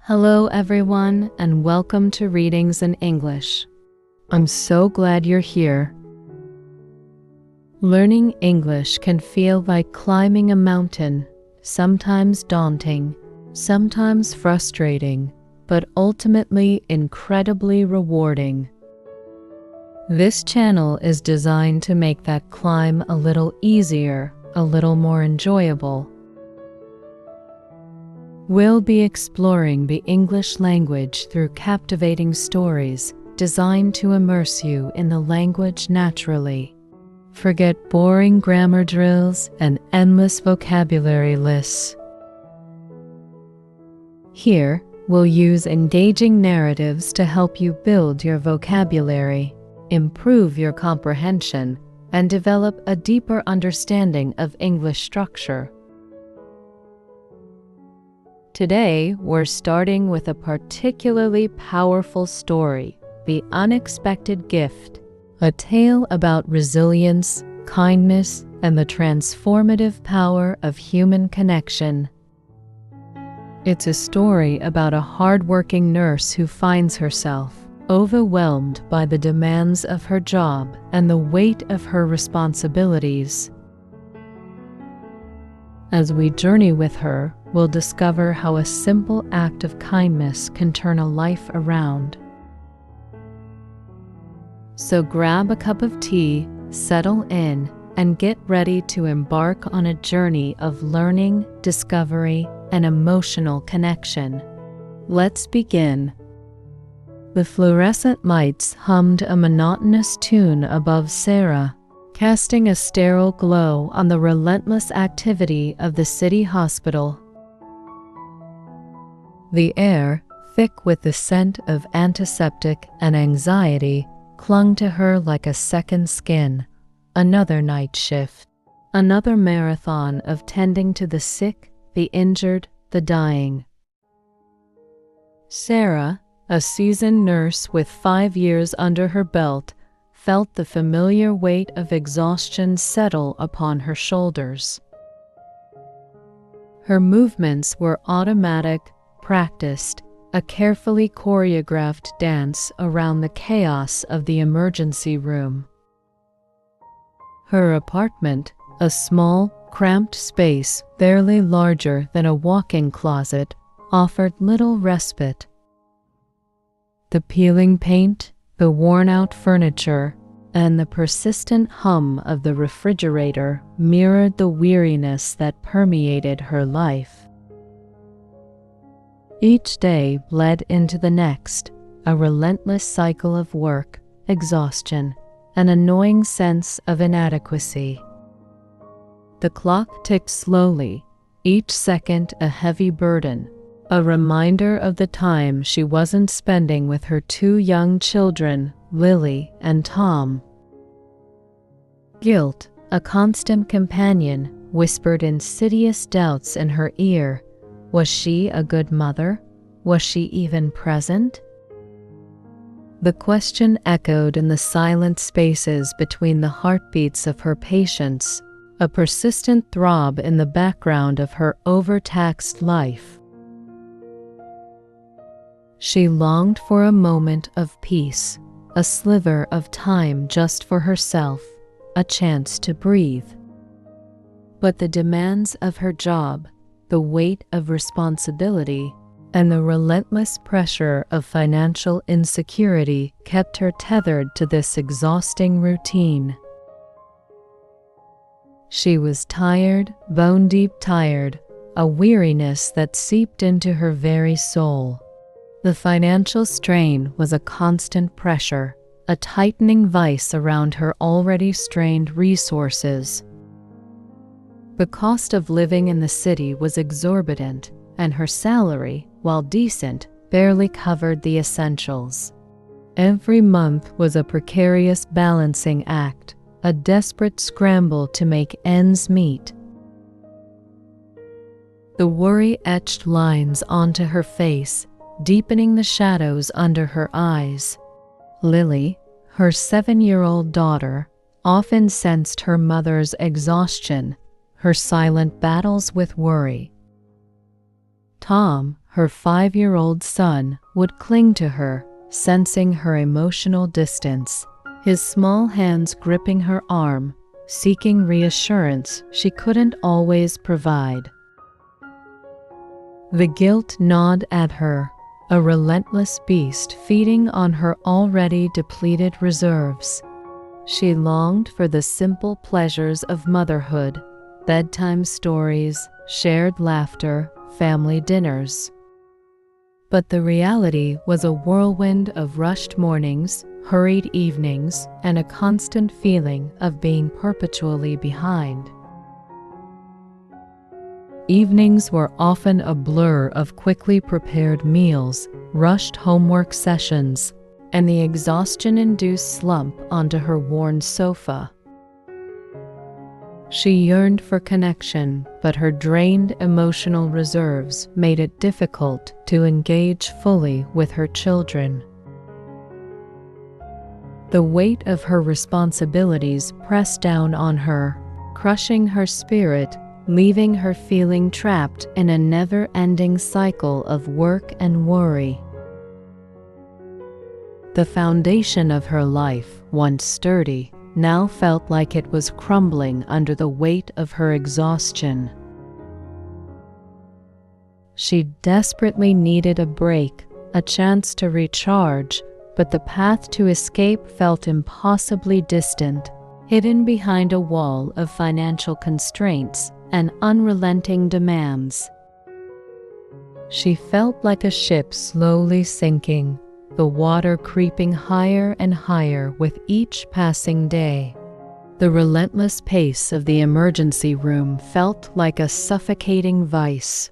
Hello everyone, and welcome to Readings in English. I'm so glad you're here. Learning English can feel like climbing a mountain, sometimes daunting, sometimes frustrating, but ultimately incredibly rewarding. This channel is designed to make that climb a little easier, a little more enjoyable. We'll be exploring the English language through captivating stories designed to immerse you in the language naturally. Forget boring grammar drills and endless vocabulary lists. Here, we'll use engaging narratives to help you build your vocabulary, improve your comprehension, and develop a deeper understanding of English structure. Today, we're starting with a particularly powerful story, The Unexpected Gift, a tale about resilience, kindness, and the transformative power of human connection. It's a story about a hardworking nurse who finds herself overwhelmed by the demands of her job and the weight of her responsibilities. As we journey with her, we'll discover how a simple act of kindness can turn a life around. So grab a cup of tea, settle in, and get ready to embark on a journey of learning, discovery, and emotional connection. Let's begin. The fluorescent lights hummed a monotonous tune above Sarah, casting a sterile glow on the relentless activity of the city hospital. The air, thick with the scent of antiseptic and anxiety, clung to her like a second skin. Another night shift, another marathon of tending to the sick, the injured, the dying. Sarah, a seasoned nurse with 5 years under her belt, felt the familiar weight of exhaustion settle upon her shoulders. Her movements were automatic, practiced, a carefully choreographed dance around the chaos of the emergency room. Her apartment, a small, cramped space barely larger than a walk-in closet, offered little respite. The peeling paint, the worn-out furniture, and the persistent hum of the refrigerator mirrored the weariness that permeated her life. Each day bled into the next, a relentless cycle of work, exhaustion, and a gnawing sense of inadequacy. The clock ticked slowly, each second a heavy burden, a reminder of the time she wasn't spending with her 2 young children, Lily and Tom. Guilt, a constant companion, whispered insidious doubts in her ear. Was she a good mother? Was she even present? The question echoed in the silent spaces between the heartbeats of her patients, a persistent throb in the background of her overtaxed life. She longed for a moment of peace, a sliver of time just for herself, a chance to breathe. But the demands of her job, the weight of responsibility, and the relentless pressure of financial insecurity kept her tethered to this exhausting routine. She was tired, bone-deep tired, a weariness that seeped into her very soul. The financial strain was a constant pressure, a tightening vice around her already strained resources. The cost of living in the city was exorbitant, and her salary, while decent, barely covered the essentials. Every month was a precarious balancing act, a desperate scramble to make ends meet. The worry etched lines onto her face, deepening the shadows under her eyes. Lily, her 7-year-old daughter, often sensed her mother's exhaustion, her silent battles with worry. Tom, her 5-year-old son would cling to her, sensing her emotional distance, his small hands gripping her arm, seeking reassurance she couldn't always provide. The guilt gnawed at her, a relentless beast feeding on her already depleted reserves. She longed for the simple pleasures of motherhood, bedtime stories, shared laughter, family dinners. But the reality was a whirlwind of rushed mornings, hurried evenings, and a constant feeling of being perpetually behind. Evenings were often a blur of quickly prepared meals, rushed homework sessions, and the exhaustion-induced slump onto her worn sofa. She yearned for connection, but her drained emotional reserves made it difficult to engage fully with her children. The weight of her responsibilities pressed down on her, crushing her spirit, leaving her feeling trapped in a never-ending cycle of work and worry. The foundation of her life, once sturdy, now felt like it was crumbling under the weight of her exhaustion. She desperately needed a break, a chance to recharge, but the path to escape felt impossibly distant, hidden behind a wall of financial constraints and unrelenting demands. She felt like a ship slowly sinking, the water creeping higher and higher with each passing day. The relentless pace of the emergency room felt like a suffocating vice.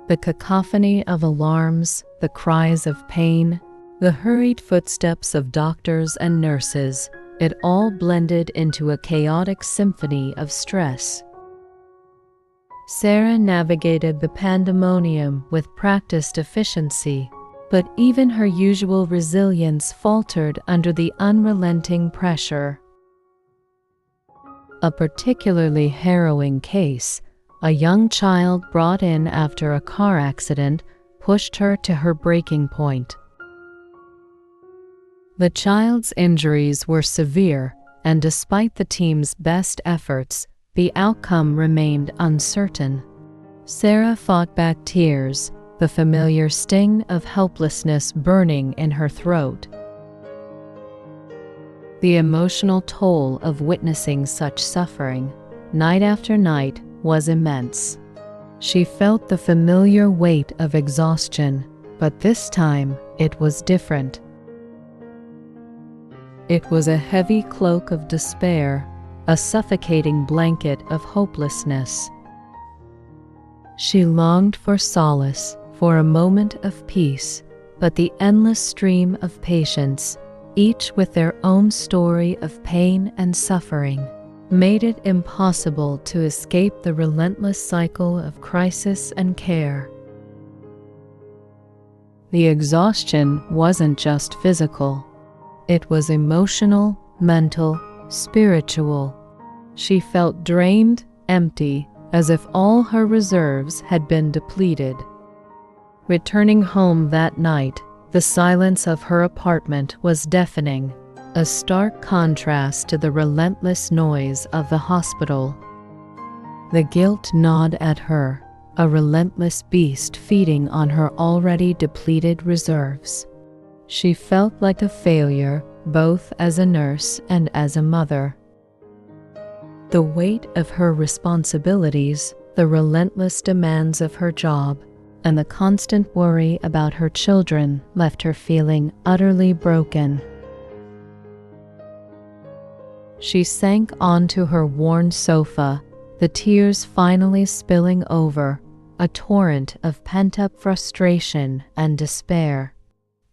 The cacophony of alarms, the cries of pain, the hurried footsteps of doctors and nurses, it all blended into a chaotic symphony of stress. Sarah navigated the pandemonium with practiced efficiency, but even her usual resilience faltered under the unrelenting pressure. A particularly harrowing case, a young child brought in after a car accident, pushed her to her breaking point. The child's injuries were severe, and despite the team's best efforts, the outcome remained uncertain. Sarah fought back tears, the familiar sting of helplessness burning in her throat. The emotional toll of witnessing such suffering, night after night, was immense. She felt the familiar weight of exhaustion, but this time it was different. It was a heavy cloak of despair, a suffocating blanket of hopelessness. She longed for solace, for a moment of peace, but the endless stream of patients, each with their own story of pain and suffering, made it impossible to escape the relentless cycle of crisis and care. The exhaustion wasn't just physical. It was emotional, mental, spiritual. She felt drained, empty, as if all her reserves had been depleted. Returning home that night, the silence of her apartment was deafening, a stark contrast to the relentless noise of the hospital. The guilt gnawed at her, a relentless beast feeding on her already depleted reserves. She felt like a failure, both as a nurse and as a mother. The weight of her responsibilities, the relentless demands of her job, and the constant worry about her children left her feeling utterly broken. She sank onto her worn sofa, the tears finally spilling over, a torrent of pent-up frustration and despair.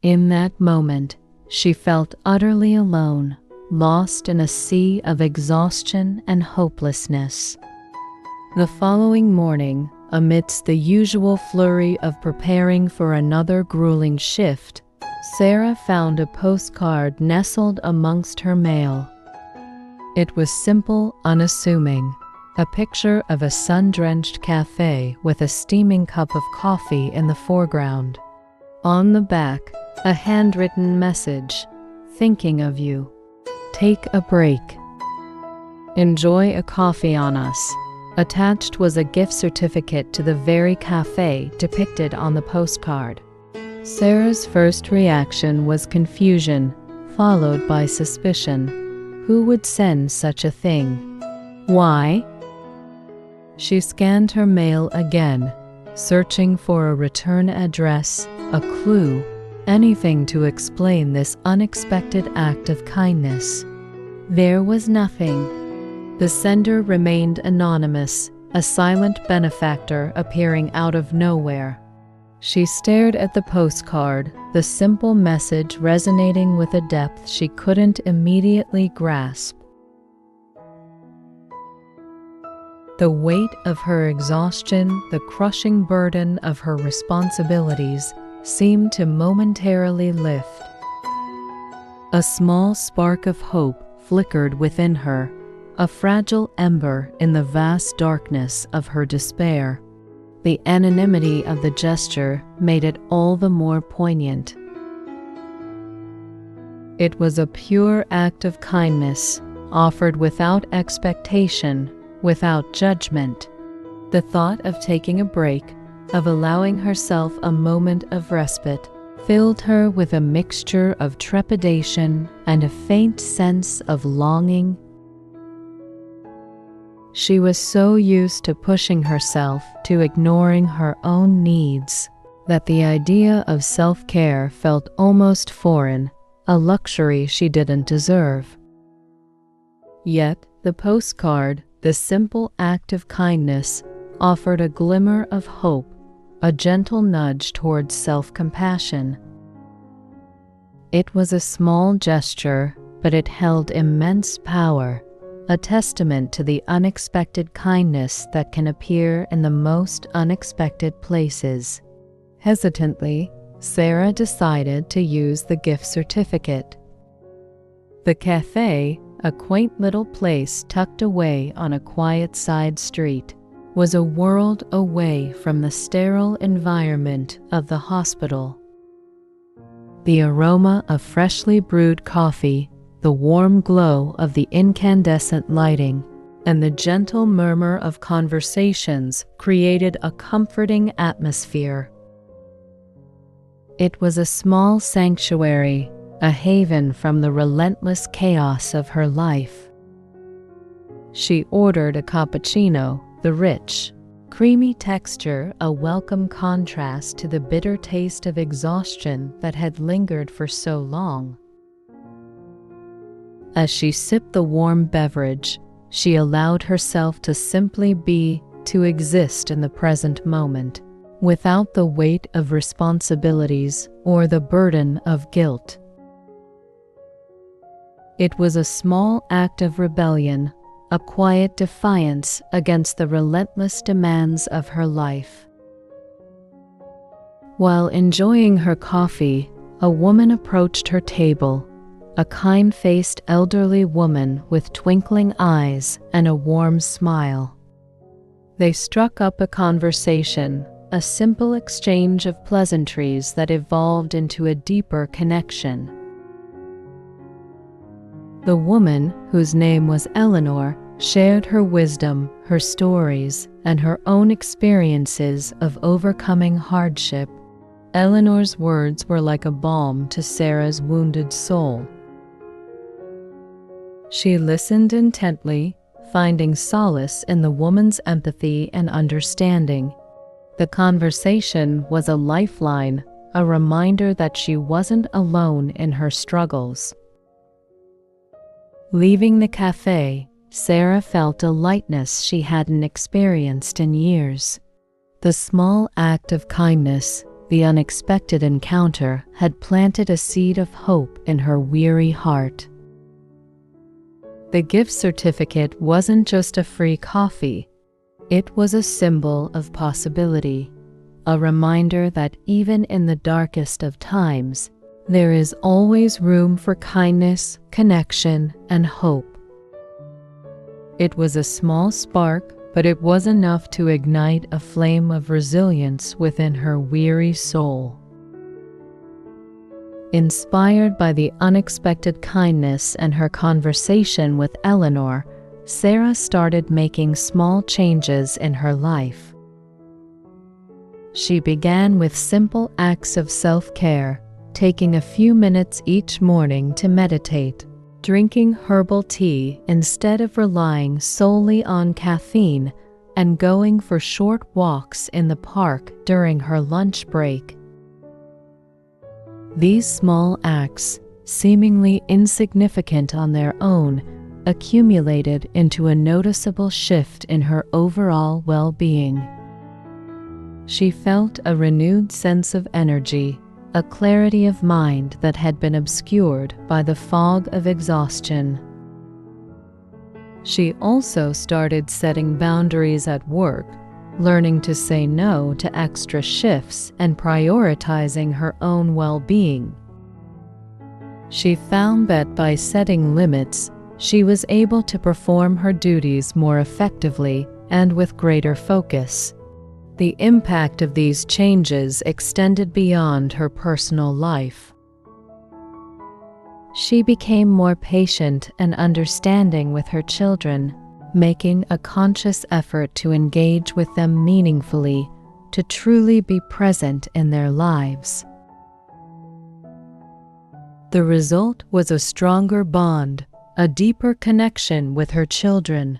In that moment, she felt utterly alone, lost in a sea of exhaustion and hopelessness. The following morning, amidst the usual flurry of preparing for another grueling shift, Sarah found a postcard nestled amongst her mail. It was simple, unassuming, a picture of a sun-drenched cafe with a steaming cup of coffee in the foreground. On the back, a handwritten message, "Thinking of you. Take a break. Enjoy a coffee on us." Attached was a gift certificate to the very cafe depicted on the postcard. Sarah's first reaction was confusion, followed by suspicion. Who would send such a thing? Why? She scanned her mail again, searching for a return address, a clue, anything to explain this unexpected act of kindness. There was nothing. The sender remained anonymous, a silent benefactor appearing out of nowhere. She stared at the postcard, the simple message resonating with a depth she couldn't immediately grasp. The weight of her exhaustion, the crushing burden of her responsibilities, seemed to momentarily lift. A small spark of hope flickered within her, a fragile ember in the vast darkness of her despair. The anonymity of the gesture made it all the more poignant. It was a pure act of kindness, offered without expectation, without judgment. The thought of taking a break, of allowing herself a moment of respite, filled her with a mixture of trepidation and a faint sense of longing. She was so used to pushing herself, to ignoring her own needs, that the idea of self-care felt almost foreign, a luxury she didn't deserve. Yet the postcard, the simple act of kindness, offered a glimmer of hope, a gentle nudge towards self-compassion. It was a small gesture, but it held immense power, a testament to the unexpected kindness that can appear in the most unexpected places. Hesitantly, Sarah decided to use the gift certificate. The cafe, a quaint little place tucked away on a quiet side street, was a world away from the sterile environment of the hospital. The aroma of freshly brewed coffee, the warm glow of the incandescent lighting, and the gentle murmur of conversations created a comforting atmosphere. It was a small sanctuary, a haven from the relentless chaos of her life. She ordered a cappuccino, the rich, creamy texture a welcome contrast to the bitter taste of exhaustion that had lingered for so long. As she sipped the warm beverage, she allowed herself to simply be, to exist in the present moment, without the weight of responsibilities or the burden of guilt. It was a small act of rebellion, a quiet defiance against the relentless demands of her life. While enjoying her coffee, a woman approached her table, a kind-faced elderly woman with twinkling eyes and a warm smile. They struck up a conversation, a simple exchange of pleasantries that evolved into a deeper connection. The woman, whose name was Eleanor, shared her wisdom, her stories, and her own experiences of overcoming hardship. Eleanor's words were like a balm to Sarah's wounded soul. She listened intently, finding solace in the woman's empathy and understanding. The conversation was a lifeline, a reminder that she wasn't alone in her struggles. Leaving the cafe, Sarah felt a lightness she hadn't experienced in years. The small act of kindness, the unexpected encounter, had planted a seed of hope in her weary heart. The gift certificate wasn't just a free coffee. It was a symbol of possibility, a reminder that even in the darkest of times, there is always room for kindness, connection, and hope. It was a small spark, but it was enough to ignite a flame of resilience within her weary soul. Inspired by the unexpected kindness and her conversation with Eleanor, Sarah started making small changes in her life. She began with simple acts of self-care, taking a few minutes each morning to meditate, drinking herbal tea instead of relying solely on caffeine, and going for short walks in the park during her lunch break. These small acts, seemingly insignificant on their own, accumulated into a noticeable shift in her overall well-being. She felt a renewed sense of energy, a clarity of mind that had been obscured by the fog of exhaustion. She also started setting boundaries at work, learning to say no to extra shifts and prioritizing her own well-being. She found that by setting limits, she was able to perform her duties more effectively and with greater focus. The impact of these changes extended beyond her personal life. She became more patient and understanding with her children, making a conscious effort to engage with them meaningfully, to truly be present in their lives. The result was a stronger bond, a deeper connection with her children.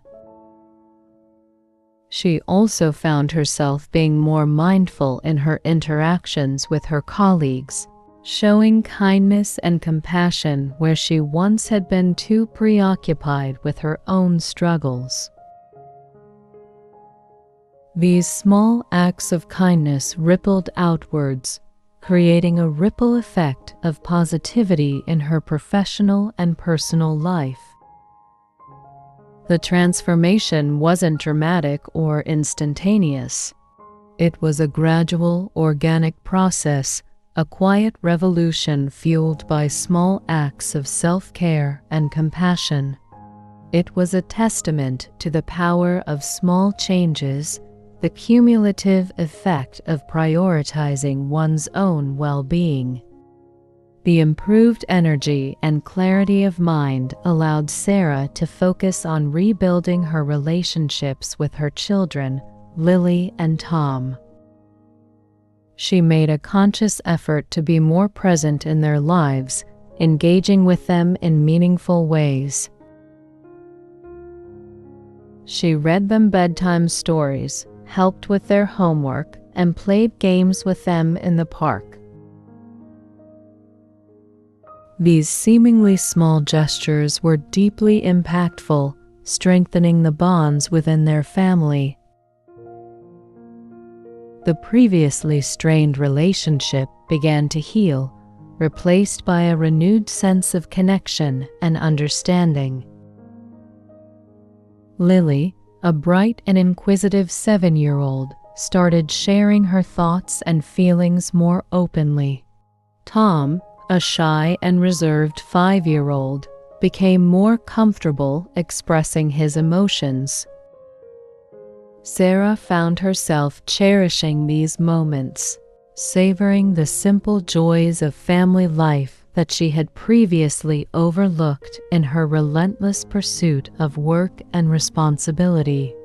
She also found herself being more mindful in her interactions with her colleagues, showing kindness and compassion where she once had been too preoccupied with her own struggles. These small acts of kindness rippled outwards, creating a ripple effect of positivity in her professional and personal life. The transformation wasn't dramatic or instantaneous. It was a gradual, organic process, a quiet revolution fueled by small acts of self-care and compassion. It was a testament to the power of small changes, the cumulative effect of prioritizing one's own well-being. The improved energy and clarity of mind allowed Sarah to focus on rebuilding her relationships with her children, Lily and Tom. She made a conscious effort to be more present in their lives, engaging with them in meaningful ways. She read them bedtime stories, helped with their homework, and played games with them in the park. These seemingly small gestures were deeply impactful, strengthening the bonds within their family. The previously strained relationship began to heal, replaced by a renewed sense of connection and understanding. Lily, a bright and inquisitive 7-year-old, started sharing her thoughts and feelings more openly. Tom, a shy and reserved 5-year-old, became more comfortable expressing his emotions. Sarah found herself cherishing these moments, savoring the simple joys of family life that she had previously overlooked in her relentless pursuit of work and responsibility.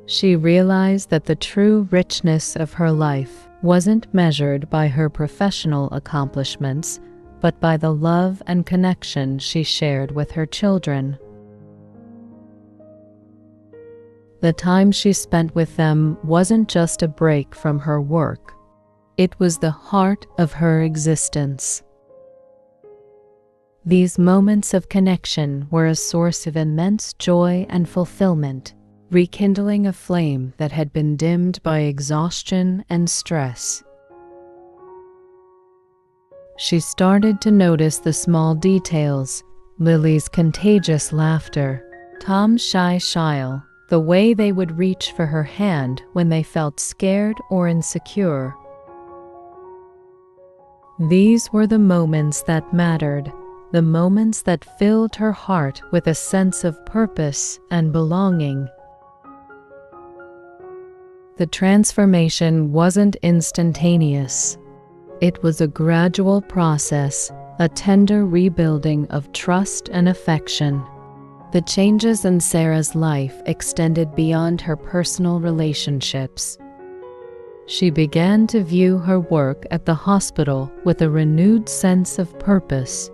She realized that the true richness of her life wasn't measured by her professional accomplishments, but by the love and connection she shared with her children. The time she spent with them wasn't just a break from her work. It was the heart of her existence. These moments of connection were a source of immense joy and fulfillment, rekindling a flame that had been dimmed by exhaustion and stress. She started to notice the small details: Lily's contagious laughter, Tom's shy smile, the way they would reach for her hand when they felt scared or insecure. These were the moments that mattered, the moments that filled her heart with a sense of purpose and belonging. The transformation wasn't instantaneous. It was a gradual process, a tender rebuilding of trust and affection. The changes in Sarah's life extended beyond her personal relationships. She began to view her work at the hospital with a renewed sense of purpose.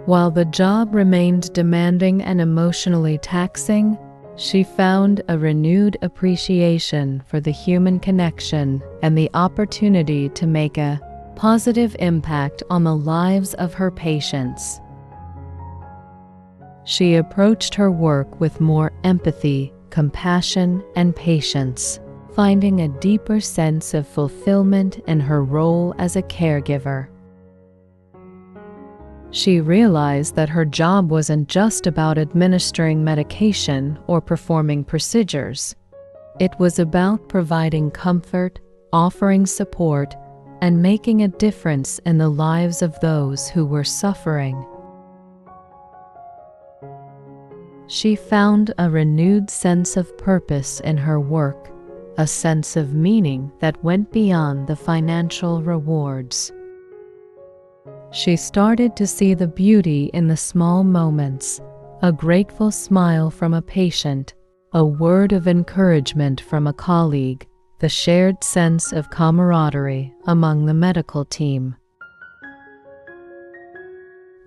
While the job remained demanding and emotionally taxing, she found a renewed appreciation for the human connection and the opportunity to make a positive impact on the lives of her patients. She approached her work with more empathy, compassion, and patience, finding a deeper sense of fulfillment in her role as a caregiver. She realized that her job wasn't just about administering medication or performing procedures. It was about providing comfort, offering support, and making a difference in the lives of those who were suffering. She found a renewed sense of purpose in her work, a sense of meaning that went beyond the financial rewards. She started to see the beauty in the small moments, a grateful smile from a patient, a word of encouragement from a colleague, the shared sense of camaraderie among the medical team.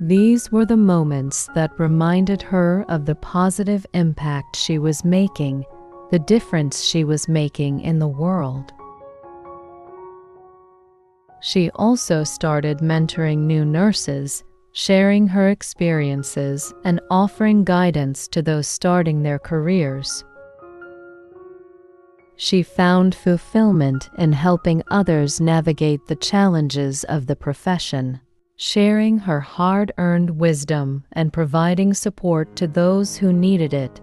These were the moments that reminded her of the positive impact she was making, the difference she was making in the world. She also started mentoring new nurses, sharing her experiences and offering guidance to those starting their careers. She found fulfillment in helping others navigate the challenges of the profession, sharing her hard-earned wisdom and providing support to those who needed it.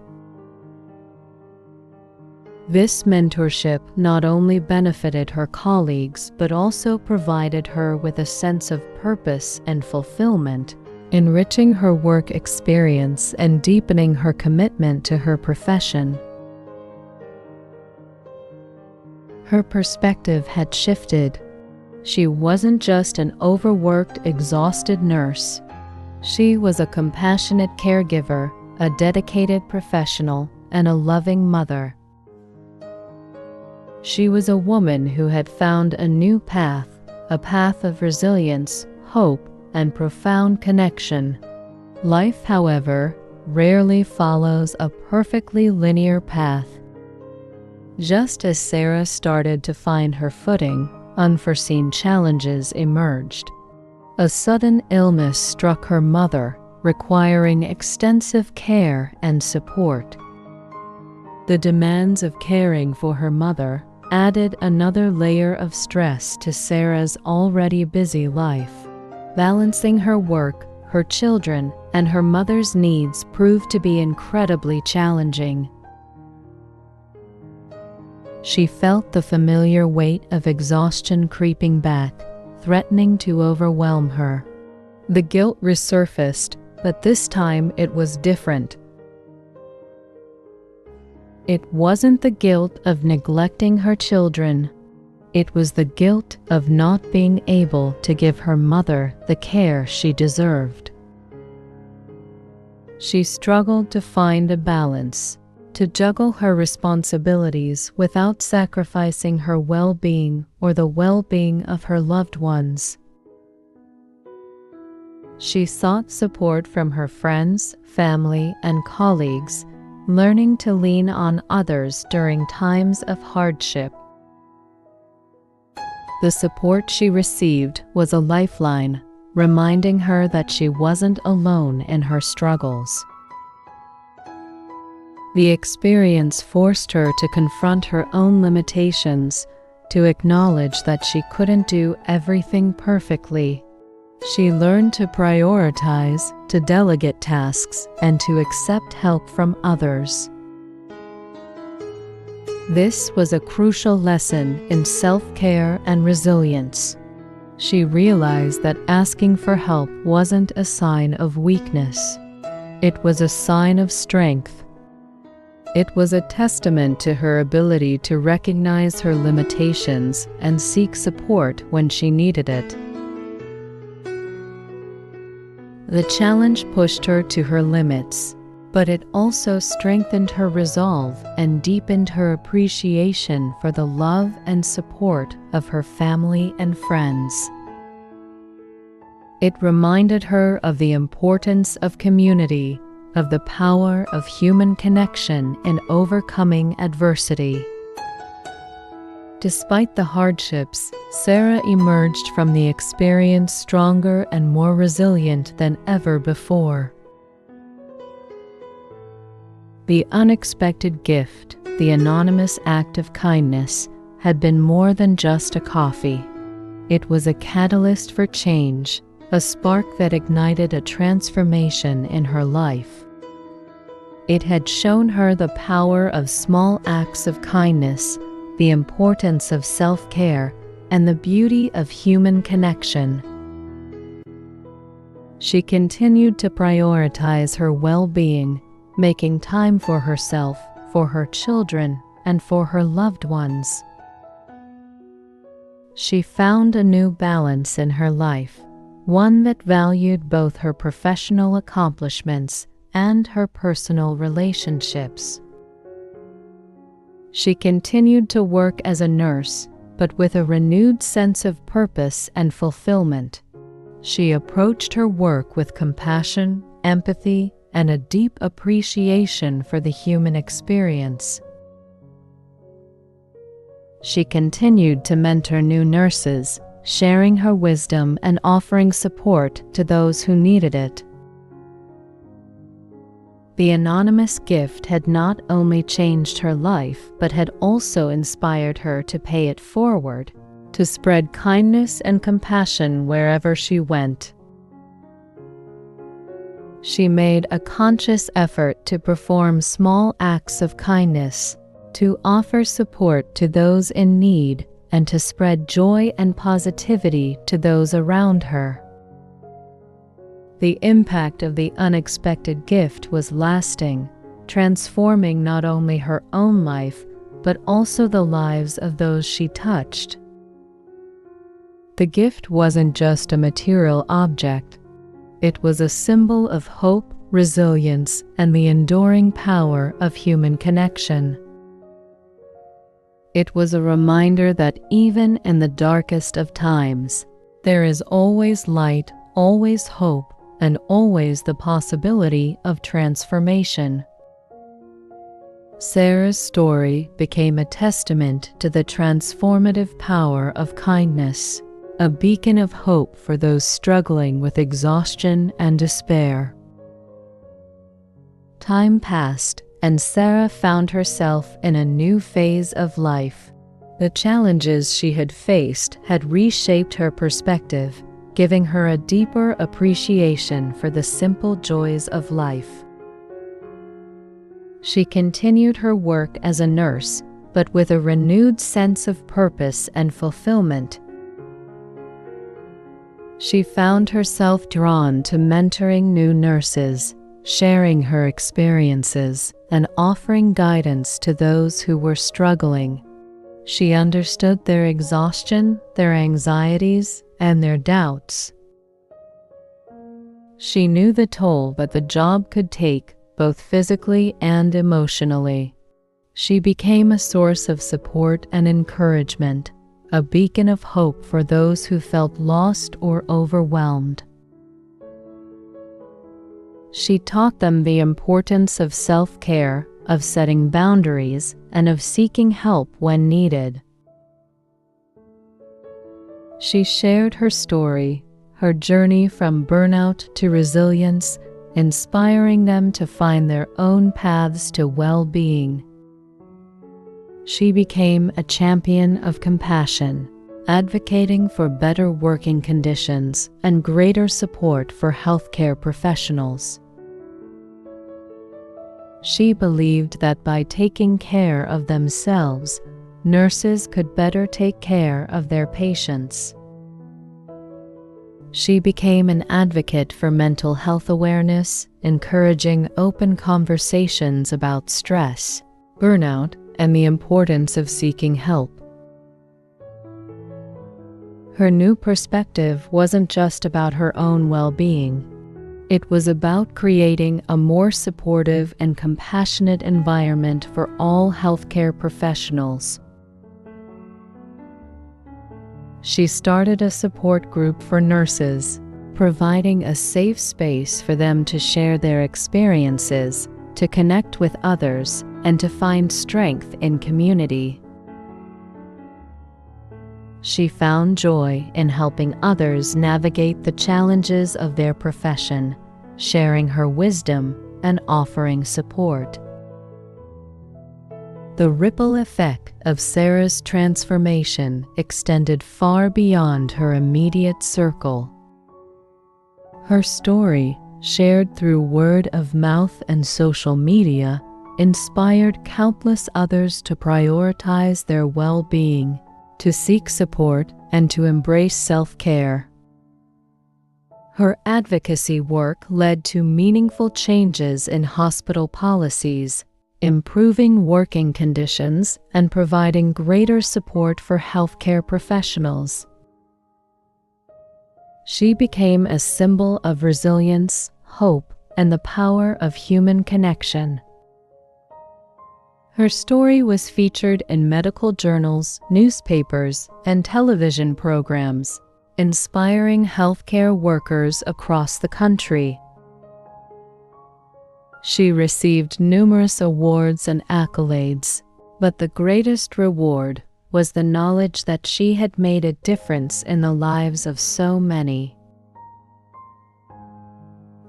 This mentorship not only benefited her colleagues but also provided her with a sense of purpose and fulfillment, enriching her work experience and deepening her commitment to her profession. Her perspective had shifted. She wasn't just an overworked, exhausted nurse. She was a compassionate caregiver, a dedicated professional, and a loving mother. She was a woman who had found a new path, a path of resilience, hope, and profound connection. Life, however, rarely follows a perfectly linear path. Just as Sarah started to find her footing, unforeseen challenges emerged. A sudden illness struck her mother, requiring extensive care and support. The demands of caring for her mother added another layer of stress to Sarah's already busy life. Balancing her work, her children, and her mother's needs proved to be incredibly challenging. She felt the familiar weight of exhaustion creeping back, threatening to overwhelm her. The guilt resurfaced, but this time it was different. It wasn't the guilt of neglecting her children. It was the guilt of not being able to give her mother the care she deserved. She struggled to find a balance, to juggle her responsibilities without sacrificing her well-being or the well-being of her loved ones. She sought support from her friends, family, and colleagues, learning to lean on others during times of hardship. The support she received was a lifeline, reminding her that she wasn't alone in her struggles. The experience forced her to confront her own limitations, to acknowledge that she couldn't do everything perfectly. She learned to prioritize, to delegate tasks, and to accept help from others. This was a crucial lesson in self-care and resilience. She realized that asking for help wasn't a sign of weakness. It was a sign of strength. It was a testament to her ability to recognize her limitations and seek support when she needed it. The challenge pushed her to her limits, but it also strengthened her resolve and deepened her appreciation for the love and support of her family and friends. It reminded her of the importance of community, of the power of human connection in overcoming adversity. Despite the hardships, Sarah emerged from the experience stronger and more resilient than ever before. The unexpected gift, the anonymous act of kindness, had been more than just a coffee. It was a catalyst for change, a spark that ignited a transformation in her life. It had shown her the power of small acts of kindness, the importance of self-care, and the beauty of human connection. She continued to prioritize her well-being, making time for herself, for her children, and for her loved ones. She found a new balance in her life, one that valued both her professional accomplishments and her personal relationships. She continued to work as a nurse, but with a renewed sense of purpose and fulfillment. She approached her work with compassion, empathy, and a deep appreciation for the human experience. She continued to mentor new nurses, sharing her wisdom and offering support to those who needed it. The anonymous gift had not only changed her life, but had also inspired her to pay it forward, to spread kindness and compassion wherever she went. She made a conscious effort to perform small acts of kindness, to offer support to those in need, and to spread joy and positivity to those around her. The impact of the unexpected gift was lasting, transforming not only her own life, but also the lives of those she touched. The gift wasn't just a material object. It was a symbol of hope, resilience, and the enduring power of human connection. It was a reminder that even in the darkest of times, there is always light, always hope, and always the possibility of transformation. Sarah's story became a testament to the transformative power of kindness, a beacon of hope for those struggling with exhaustion and despair. Time passed, and Sarah found herself in a new phase of life. The challenges she had faced had reshaped her perspective, giving her a deeper appreciation for the simple joys of life. She continued her work as a nurse, but with a renewed sense of purpose and fulfillment. She found herself drawn to mentoring new nurses, sharing her experiences, and offering guidance to those who were struggling. She understood their exhaustion, their anxieties, and their doubts. She knew the toll that the job could take, both physically and emotionally. She became a source of support and encouragement, a beacon of hope for those who felt lost or overwhelmed. She taught them the importance of self-care, of setting boundaries, and of seeking help when needed. She shared her story, her journey from burnout to resilience, inspiring them to find their own paths to well-being. She became a champion of compassion, advocating for better working conditions and greater support for healthcare professionals. She believed that by taking care of themselves, nurses could better take care of their patients. She became an advocate for mental health awareness, encouraging open conversations about stress, burnout, and the importance of seeking help. Her new perspective wasn't just about her own well-being. It was about creating a more supportive and compassionate environment for all healthcare professionals. She started a support group for nurses, providing a safe space for them to share their experiences, to connect with others, and to find strength in community. She found joy in helping others navigate the challenges of their profession, sharing her wisdom and offering support. The ripple effect of Sarah's transformation extended far beyond her immediate circle. Her story, shared through word of mouth and social media, inspired countless others to prioritize their well-being, to seek support, and to embrace self-care. Her advocacy work led to meaningful changes in hospital policies, improving working conditions and providing greater support for healthcare professionals. She became a symbol of resilience, hope, and the power of human connection. Her story was featured in medical journals, newspapers, and television programs, inspiring healthcare workers across the country. She received numerous awards and accolades, but the greatest reward was the knowledge that she had made a difference in the lives of so many.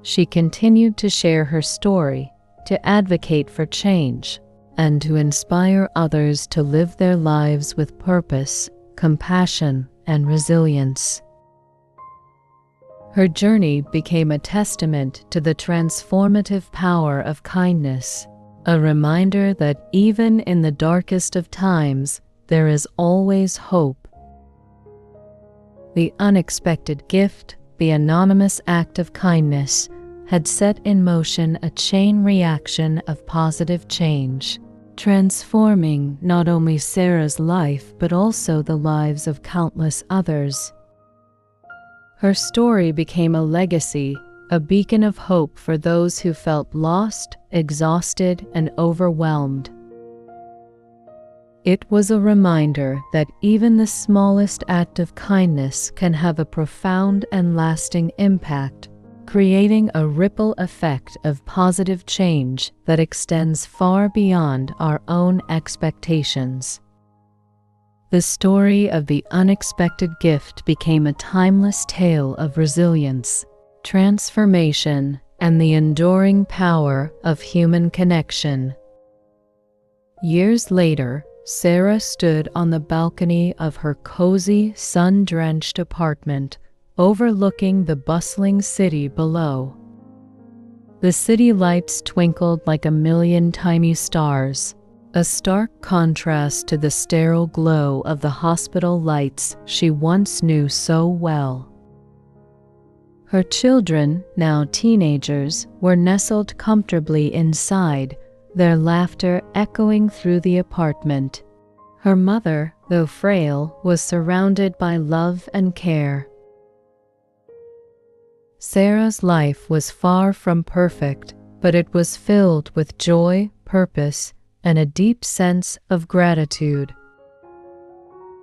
She continued to share her story, to advocate for change, and to inspire others to live their lives with purpose, compassion, and resilience. Her journey became a testament to the transformative power of kindness, a reminder that even in the darkest of times, there is always hope. The unexpected gift, the anonymous act of kindness, had set in motion a chain reaction of positive change, transforming not only Sarah's life but also the lives of countless others. Her story became a legacy, a beacon of hope for those who felt lost, exhausted, and overwhelmed. It was a reminder that even the smallest act of kindness can have a profound and lasting impact, creating a ripple effect of positive change that extends far beyond our own expectations. The story of the unexpected gift became a timeless tale of resilience, transformation, and the enduring power of human connection. Years later, Sarah stood on the balcony of her cozy, sun-drenched apartment, overlooking the bustling city below. The city lights twinkled like a million tiny stars, a stark contrast to the sterile glow of the hospital lights she once knew so well. Her children, now teenagers, were nestled comfortably inside, their laughter echoing through the apartment. Her mother, though frail, was surrounded by love and care. Sarah's life was far from perfect, but it was filled with joy, purpose, and a deep sense of gratitude.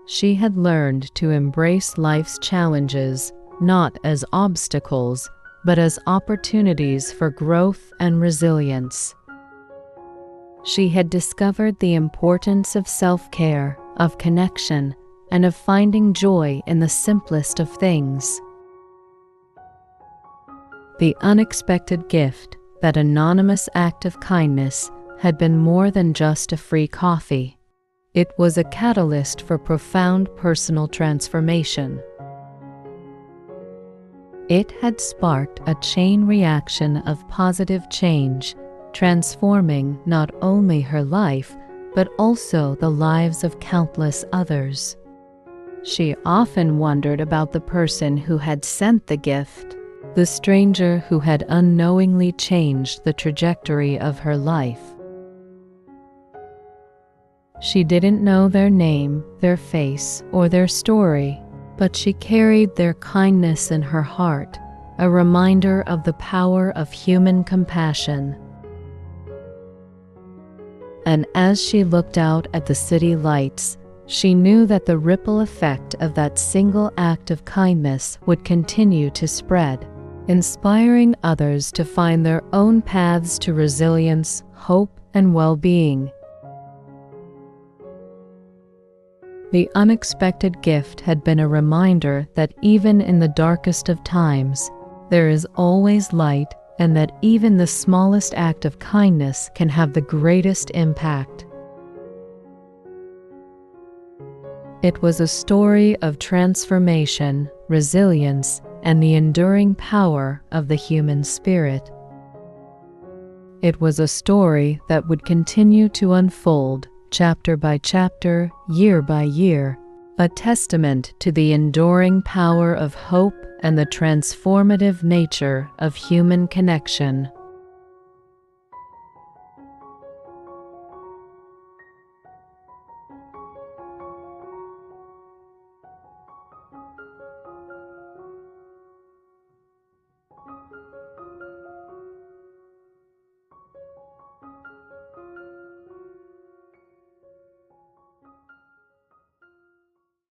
She had learned to embrace life's challenges not as obstacles, but as opportunities for growth and resilience. She had discovered the importance of self-care, of connection, and of finding joy in the simplest of things. The unexpected gift, that anonymous act of kindness, had been more than just a free coffee. It was a catalyst for profound personal transformation. It had sparked a chain reaction of positive change, transforming not only her life, but also the lives of countless others. She often wondered about the person who had sent the gift, the stranger who had unknowingly changed the trajectory of her life. She didn't know their name, their face, or their story, but she carried their kindness in her heart, a reminder of the power of human compassion. And as she looked out at the city lights, she knew that the ripple effect of that single act of kindness would continue to spread, inspiring others to find their own paths to resilience, hope, and well-being. The unexpected gift had been a reminder that even in the darkest of times, there is always light, and that even the smallest act of kindness can have the greatest impact. It was a story of transformation, resilience, and the enduring power of the human spirit. It was a story that would continue to unfold, chapter by chapter, year by year, a testament to the enduring power of hope and the transformative nature of human connection.